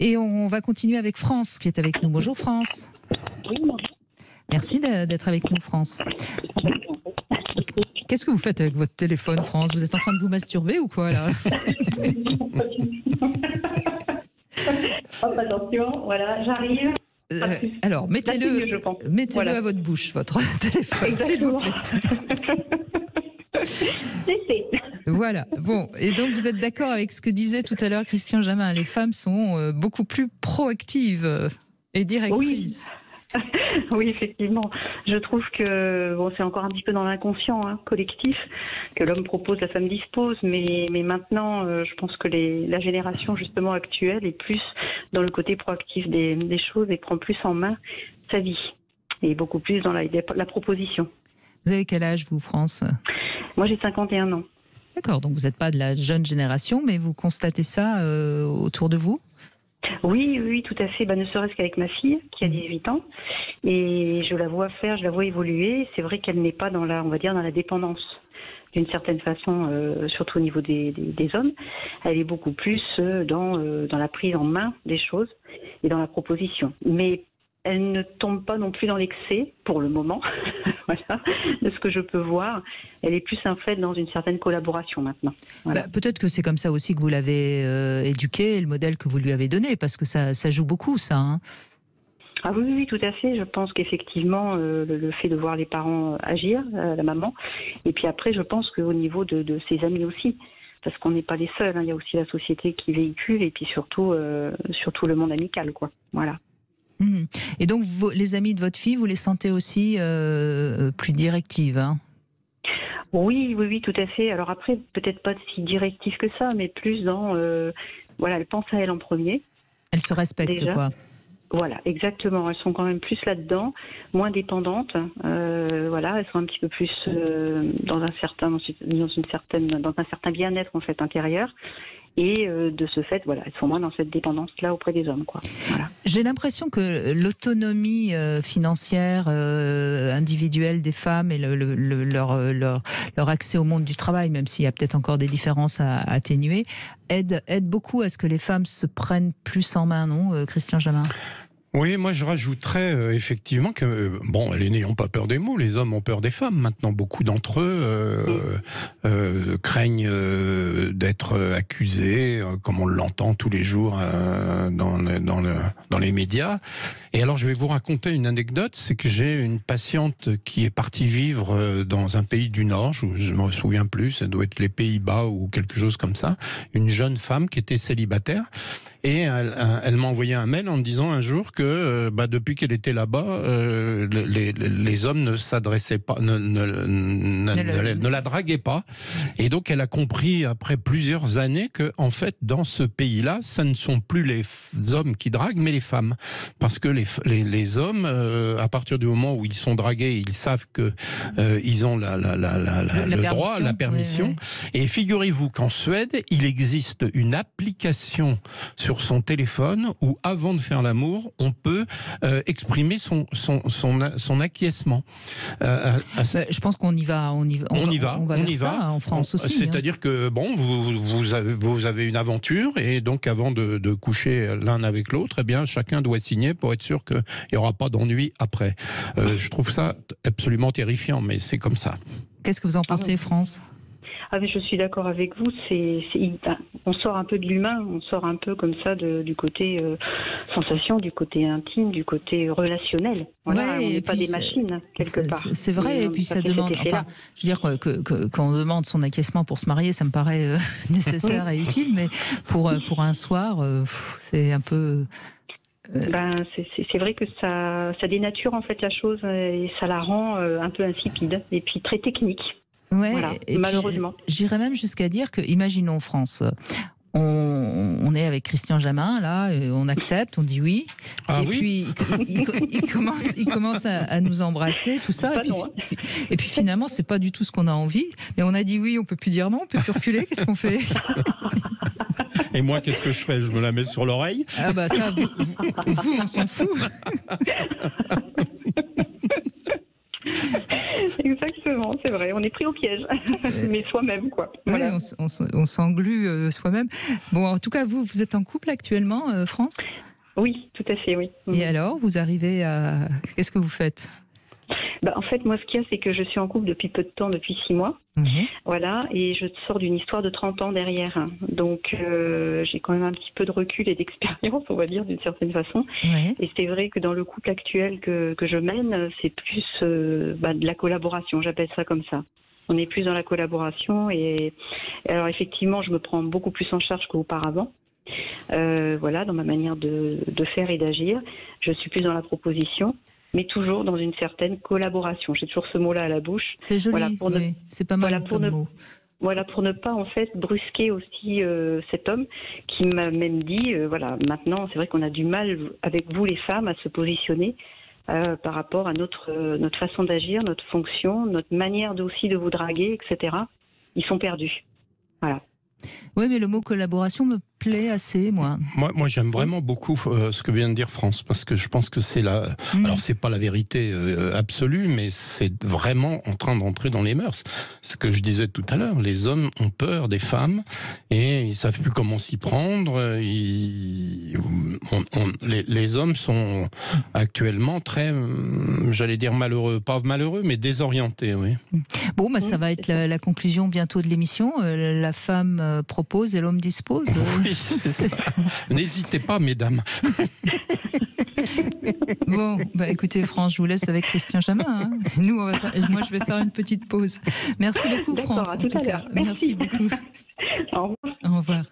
Et on va continuer avec France, qui est avec nous. Bonjour France. Oui, bonjour. Merci d'être avec nous, France. Qu'est-ce que vous faites avec votre téléphone, France? Vous êtes en train de vous masturber ou quoi, là? Hop, attention, voilà, j'arrive. Alors, mettez-le voilà. à votre bouche, votre téléphone, s'il vous plaît. Voilà. Bon, et donc vous êtes d'accord avec ce que disait tout à l'heure Christian Jamin, les femmes sont beaucoup plus proactives et directrices. Oui. Oui, effectivement. Je trouve que c'est encore un petit peu dans l'inconscient collectif que l'homme propose, la femme dispose, mais maintenant, je pense que la génération justement actuelle est plus dans le côté proactif des choses et prend plus en main sa vie et beaucoup plus dans la proposition. Vous avez quel âge, vous, France? Moi, j'ai 51 ans. D'accord, donc vous n'êtes pas de la jeune génération, mais vous constatez ça autour de vous? Oui, tout à fait. Ne serait-ce qu'avec ma fille, qui a 18 ans, et je la vois faire, je la vois évoluer. C'est vrai qu'elle n'est pas dans la dépendance, d'une certaine façon, surtout au niveau des hommes. Elle est beaucoup plus dans la prise en main des choses et dans la proposition. Mais elle ne tombe pas non plus dans l'excès, pour le moment, voilà, de ce que je peux voir. Elle est plus en fait dans une certaine collaboration maintenant. Voilà. Peut-être que c'est comme ça aussi que vous l'avez éduquée, le modèle que vous lui avez donné, parce que ça joue beaucoup, ça. Hein. Ah oui, tout à fait. Je pense qu'effectivement, le fait de voir les parents agir, la maman, et puis après, je pense qu'au niveau de ses amis aussi, parce qu'on n'est pas les seuls, il y a aussi la société qui véhicule, et puis surtout le monde amical, quoi. Voilà. Et donc, les amis de votre fille, vous les sentez aussi plus directives, hein? Oui, tout à fait. Alors après, peut-être pas si directive que ça, mais plus dans... elle pense à elle en premier. Elle se respecte, déjà. Quoi. Voilà, exactement. Elles sont quand même plus là-dedans, moins dépendantes. Elles sont un petit peu plus dans un certain bien-être en fait intérieur. Et de ce fait, elles sont moins dans cette dépendance-là auprès des hommes, quoi. Voilà. J'ai l'impression que l'autonomie financière individuelle des femmes et leur accès au monde du travail, même s'il y a peut-être encore des différences à atténuer, aide beaucoup à ce que les femmes se prennent plus en main, non, Christian Jamin? Oui, moi je rajouterais effectivement que, les n'ayons pas peur des mots, les hommes ont peur des femmes. Maintenant, beaucoup d'entre eux craignent d'être accusés, comme on l'entend tous les jours dans les médias. Et alors, je vais vous raconter une anecdote, c'est que j'ai une patiente qui est partie vivre dans un pays du Nord, je ne me souviens plus, ça doit être les Pays-Bas ou quelque chose comme ça, une jeune femme qui était célibataire. Et elle m'a envoyé un mail en me disant un jour que depuis qu'elle était là-bas, les hommes ne s'adressaient pas, ne la draguaient pas. Et donc elle a compris après plusieurs années que en fait dans ce pays-là, ça ne sont plus les hommes qui draguent, mais les femmes, parce que les hommes, à partir du moment où ils sont dragués, ils savent que ils ont le droit, la permission. Oui. Et figurez-vous qu'en Suède, il existe une application sur son téléphone où, avant de faire l'amour, on peut exprimer son acquiescement. Je pense qu'on y va. On y va ça, en France aussi. C'est-à-dire que vous avez une aventure et donc avant de coucher l'un avec l'autre, eh bien chacun doit signer pour être sûr qu'il n'y aura pas d'ennui après. Je trouve ça absolument terrifiant, mais c'est comme ça. Qu'est-ce que vous en pensez, France ? Ah, mais je suis d'accord avec vous. On sort un peu de l'humain, on sort un peu comme ça du côté sensation, du côté intime, du côté relationnel. Voilà, on n'est pas des machines quelque part. C'est vrai, et puis ça demande. Enfin, je veux dire qu'on demande son acquiescement pour se marier, ça me paraît nécessaire et utile, mais pour un soir, c'est un peu. C'est vrai que ça dénature en fait la chose et ça la rend un peu insipide et puis très technique. Ouais, voilà, malheureusement. J'irais même jusqu'à dire que, imaginons France, on est avec Christian Jamin, là, on accepte, on dit oui, puis il commence à nous embrasser, tout ça, et puis finalement, c'est pas du tout ce qu'on a envie, mais on a dit oui, on peut plus dire non, on peut plus reculer, qu'est-ce qu'on fait? Et moi, qu'est-ce que je fais? Je me la mets sur l'oreille? Ah bah ça, vous on s'en fout. Exactement. exactement, c'est vrai. On est pris au piège, mais soi-même, quoi. Voilà. Oui, on s'englue soi-même. Bon, en tout cas, vous êtes en couple actuellement, France ? Oui, tout à fait, oui. Et alors, vous arrivez à... Qu'est-ce que vous faites ? En fait, moi, ce qu'il y a, c'est que je suis en couple depuis peu de temps, depuis 6 mois. Voilà, et je sors d'une histoire de 30 ans derrière. Donc, j'ai quand même un petit peu de recul et d'expérience, on va dire, d'une certaine façon. Et c'est vrai que dans le couple actuel que je mène, c'est plus de la collaboration, j'appelle ça comme ça. On est plus dans la collaboration. Et alors, effectivement, je me prends beaucoup plus en charge qu'auparavant. Voilà, dans ma manière de faire et d'agir. Je suis plus dans la proposition, mais toujours dans une certaine collaboration. J'ai toujours ce mot-là à la bouche. C'est joli, voilà, c'est pas mal comme mot. Voilà, pour ne pas en fait brusquer aussi cet homme qui m'a même dit, voilà, maintenant c'est vrai qu'on a du mal avec vous les femmes à se positionner par rapport à notre façon d'agir, notre fonction, notre manière aussi de vous draguer, etc. Ils sont perdus. Voilà. Oui, mais le mot collaboration me plaît assez, moi. Moi j'aime vraiment beaucoup ce que vient de dire France, parce que je pense que c'est la... Alors, c'est pas la vérité absolue, mais c'est vraiment en train d'entrer dans les mœurs. Ce que je disais tout à l'heure, les hommes ont peur des femmes et ils savent plus comment s'y prendre. Les hommes sont actuellement très, j'allais dire malheureux, pas malheureux, mais désorientés, oui. Bon, ça va être la conclusion bientôt de l'émission. La femme propose et l'homme dispose. Oui, c'est ça. N'hésitez pas, mesdames. Bon, écoutez, France, je vous laisse avec Christian Jamin. Hein. Moi, je vais faire une petite pause. Merci beaucoup, France. À tout à l'heure. Merci beaucoup. Au revoir. Au revoir.